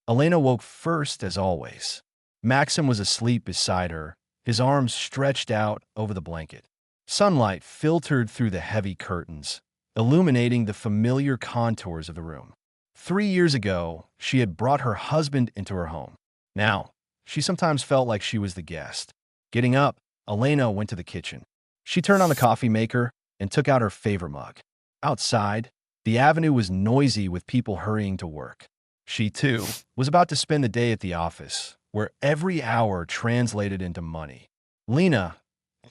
Elena woke first, as always. Maxim was asleep beside her, his arms stretched out over the blanket. Sunlight filtered through the heavy curtains, illuminating the familiar contours of the room. 3 years ago, she had brought her husband into her home. Now, she sometimes felt like she was the guest. Getting up, Elena went to the kitchen. She turned on the coffee maker and took out her favorite mug. Outside, the avenue was noisy with people hurrying to work. She, too, was about to spend the day at the office, where every hour translated into money. "Lena,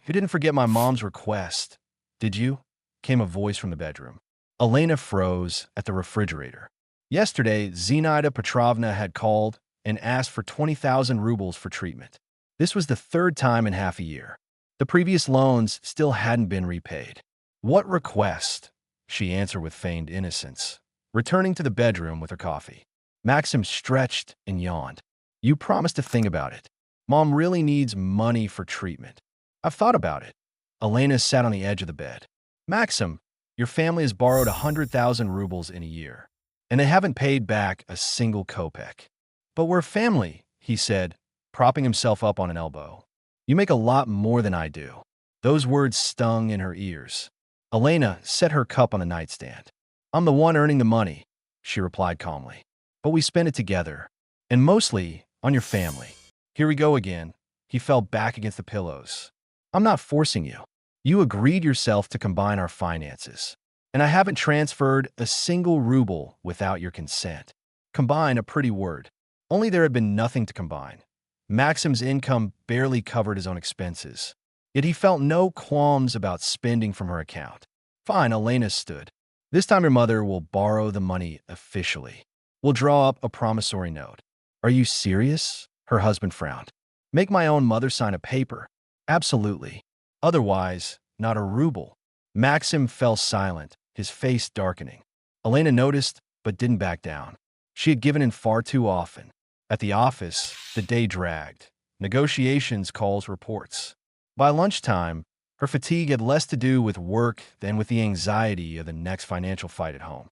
you didn't forget my mom's request, did you?" came a voice from the bedroom. Elena froze at the refrigerator. Yesterday, Zinaida Petrovna had called and asked for 20,000 rubles for treatment. This was the third time in half a year. The previous loans still hadn't been repaid. "What request?" she answered with feigned innocence, returning to the bedroom with her coffee. Maxim stretched and yawned. "You promised to think about it. Mom really needs money for treatment." "I've thought about it." Elena sat on the edge of the bed. "Maxim, your family has borrowed 100,000 rubles in a year, and they haven't paid back a single kopeck." "But we're family," he said, propping himself up on an elbow. "You make a lot more than I do." Those words stung in her ears. Elena set her cup on the nightstand. "I'm the one earning the money," she replied calmly. "But we spend it together, and mostly on your family." Here we go again. He fell back against the pillows. "I'm not forcing you. You agreed yourself to combine our finances, and I haven't transferred a single ruble without your consent." Combine, a pretty word. Only there had been nothing to combine. Maxim's income barely covered his own expenses, yet he felt no qualms about spending from her account. "Fine," Elena stood. "This time your mother will borrow the money officially. We'll draw up a promissory note." "Are you serious?" Her husband frowned. "Make my own mother sign a paper?" "Absolutely. Otherwise, not a ruble." Maxim fell silent, his face darkening. Elena noticed, but didn't back down. She had given in far too often. At the office, the day dragged. Negotiations, calls, reports. By lunchtime, her fatigue had less to do with work than with the anxiety of the next financial fight at home.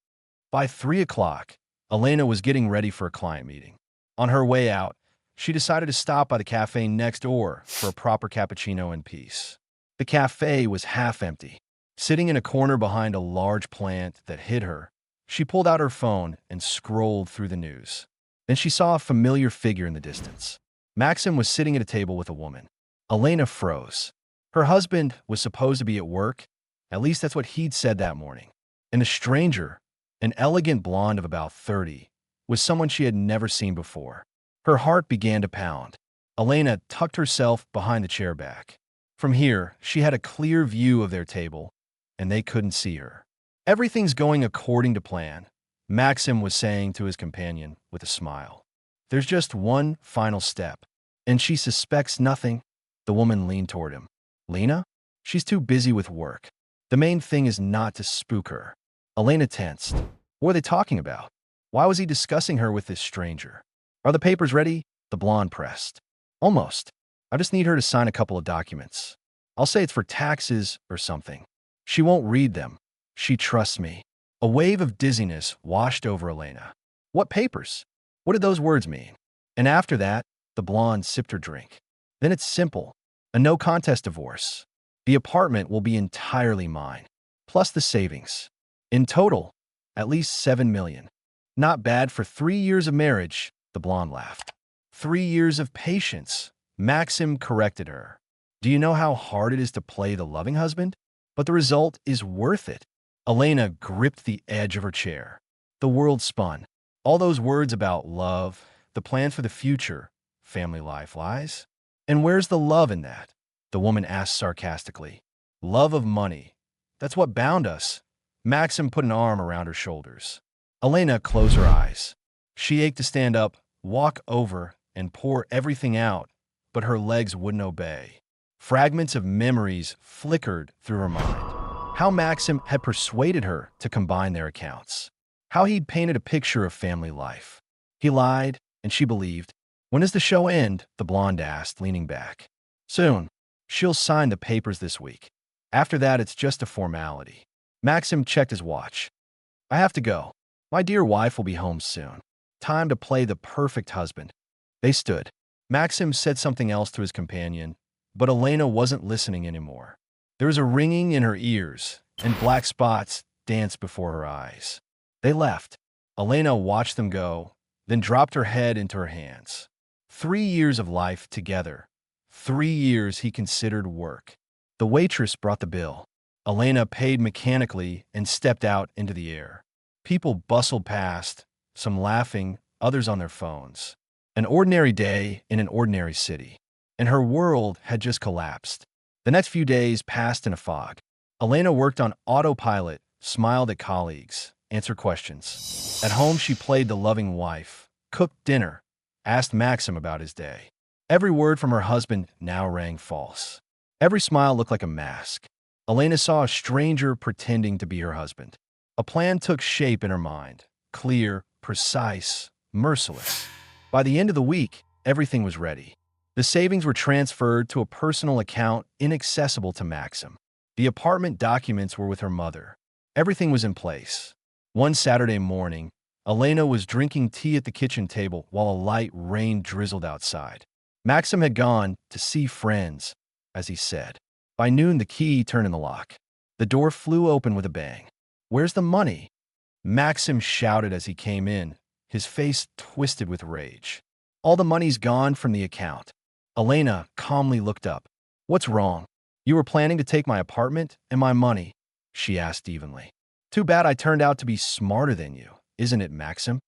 By 3 o'clock, Elena was getting ready for a client meeting. On her way out, she decided to stop by the cafe next door for a proper cappuccino in peace. The cafe was half empty. Sitting in a corner behind a large plant that hid her, she pulled out her phone and scrolled through the news. Then she saw a familiar figure in the distance. Maxim was sitting at a table with a woman. Elena froze. Her husband was supposed to be at work. At least that's what he'd said that morning. And the stranger, an elegant blonde of about 30, was someone she had never seen before. Her heart began to pound. Elena tucked herself behind the chair back. From here, she had a clear view of their table, and they couldn't see her. "Everything's going according to plan," Maxim was saying to his companion with a smile. "There's just one final step, and she suspects nothing." The woman leaned toward him. "Lena? She's too busy with work. The main thing is not to spook her." Elena tensed. What were they talking about? Why was he discussing her with this stranger? "Are the papers ready?" the blonde pressed. "Almost. I just need her to sign a couple of documents. I'll say it's for taxes or something. She won't read them. She trusts me." A wave of dizziness washed over Elena. What papers? What did those words mean? And after that, the blonde sipped her drink. "Then it's simple. A no-contest divorce. The apartment will be entirely mine, plus the savings. In total, at least 7 million. Not bad for 3 years of marriage," the blonde laughed. 3 years of patience," Maxim corrected her. "Do you know how hard it is to play the loving husband? But the result is worth it." Elena gripped the edge of her chair. The world spun. All those words about love, the plans for the future, family life, lies. And where's the love in that? The woman asked sarcastically. "Love of money. That's what bound us." Maxim put an arm around her shoulders. Elena closed her eyes. She ached to stand up, walk over, and pour everything out, but her legs wouldn't obey. Fragments of memories flickered through her mind. How Maxim had persuaded her to combine their accounts. How he'd painted a picture of family life. He lied, and she believed. "When does the show end?" the blonde asked, leaning back. "Soon. She'll sign the papers this week. After that, it's just a formality." Maxim checked his watch. "I have to go. My dear wife will be home soon." Time to play the perfect husband. They stood. Maxim said something else to his companion, but Elena wasn't listening anymore. There was a ringing in her ears, and black spots danced before her eyes. They left. Elena watched them go, then dropped her head into her hands. 3 years of life together. 3 years he considered work. The waitress brought the bill. Elena paid mechanically and stepped out into the air. People bustled past, some laughing, others on their phones. An ordinary day in an ordinary city. And her world had just collapsed. The next few days passed in a fog. Elena worked on autopilot, smiled at colleagues, answered questions. At home, she played the loving wife, cooked dinner, asked Maxim about his day. Every word from her husband now rang false. Every smile looked like a mask. Elena saw a stranger pretending to be her husband. A plan took shape in her mind, clear, precise, merciless. By the end of the week, everything was ready. The savings were transferred to a personal account inaccessible to Maxim. The apartment documents were with her mother. Everything was in place. One Saturday morning, Elena was drinking tea at the kitchen table while a light rain drizzled outside. Maxim had gone to see friends, as he said. By noon, the key turned in the lock. The door flew open with a bang. "Where's the money?" Maxim shouted as he came in, his face twisted with rage. "All the money's gone from the account." Elena calmly looked up. "What's wrong? You were planning to take my apartment and my money," she asked evenly. "Too bad I turned out to be smarter than you, isn't it, Maxim?"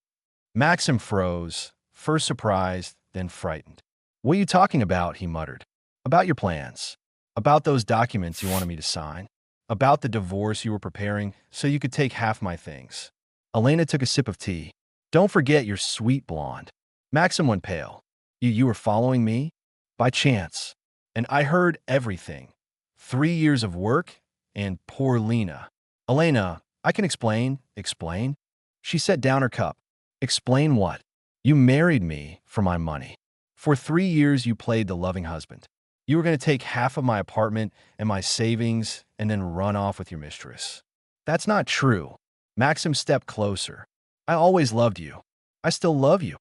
Maxim froze, first surprised, then frightened. "What are you talking about?" he muttered. "About your plans. About those documents you wanted me to sign. About the divorce you were preparing so you could take half my things." Elena took a sip of tea. "Don't forget your sweet blonde." Maxim went pale. You were following me?" "By chance. And I heard everything. 3 years of work, and poor Lena." "Elena, I can explain." "Explain?" She set down her cup. "Explain what?" "You married me for my money. For 3 years you played the loving husband. You were going to take half of my apartment and my savings and then run off with your mistress." "That's not true." Maxim stepped closer. "I always loved you. I still love you."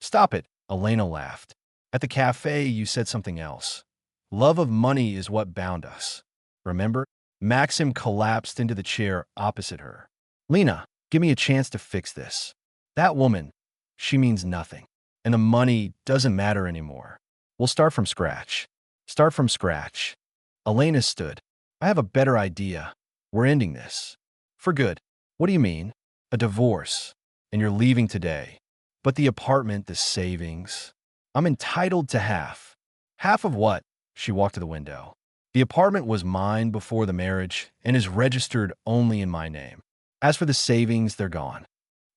"Stop it," Elena laughed. "At the cafe, you said something else. Love of money is what bound us. Remember?" Maxim collapsed into the chair opposite her. "Lena, give me a chance to fix this. That woman, she means nothing. And the money doesn't matter anymore. We'll start from scratch." "Start from scratch." Elena stood. "I have a better idea. We're ending this. For good." "What do you mean?" "A divorce. And you're leaving today. But the apartment, the savings. I'm entitled to half." "Half of what?" She walked to the window. "The apartment was mine before the marriage and is registered only in my name. As for the savings, they're gone."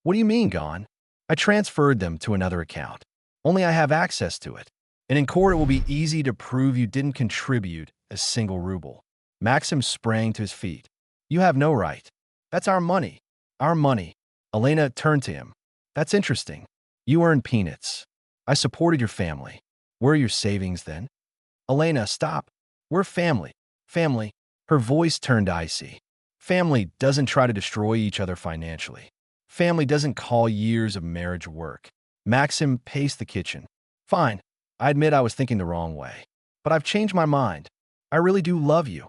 "What do you mean, gone?" "I transferred them to another account. Only I have access to it. And in court, it will be easy to prove you didn't contribute a single ruble." Maxim sprang to his feet. "You have no right. That's our money. Our money." Elena turned to him. "That's interesting. You earned peanuts. I supported your family. Where are your savings then?" "Elena, stop. We're family. Family." Her voice turned icy. "Family doesn't try to destroy each other financially. Family doesn't call years of marriage work." Maxim paced the kitchen. "Fine. I admit I was thinking the wrong way. But I've changed my mind. I really do love you."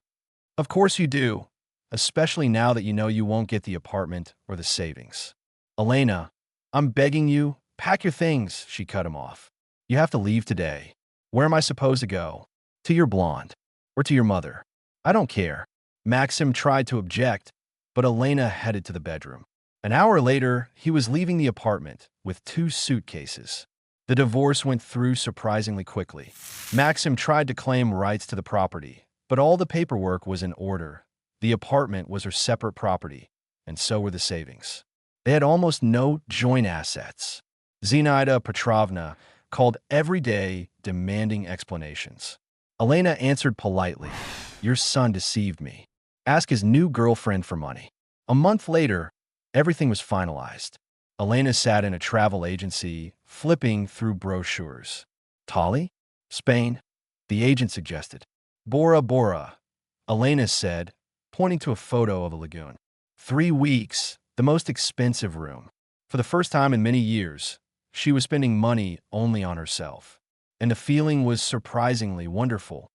"Of course you do. Especially now that you know you won't get the apartment or the savings." "Elena, I'm begging you, pack your things," she cut him off. "You have to leave today. Where am I supposed to go? To your blonde. Or to your mother?" "I don't care." Maxim tried to object, but Elena headed to the bedroom. An hour later, he was leaving the apartment with 2 suitcases. The divorce went through surprisingly quickly. Maxim tried to claim rights to the property, but all the paperwork was in order. The apartment was her separate property, and so were the savings. They had almost no joint assets. Zinaida Petrovna called every day demanding explanations. Elena answered politely, "Your son deceived me. Ask his new girlfriend for money." A month later, everything was finalized. Elena sat in a travel agency, flipping through brochures. "Tali? Spain?" the agent suggested. "Bora Bora," Elena said, pointing to a photo of a lagoon. 3 weeks, the most expensive room. For the first time in many years, She was spending money only on herself. And the feeling was surprisingly wonderful.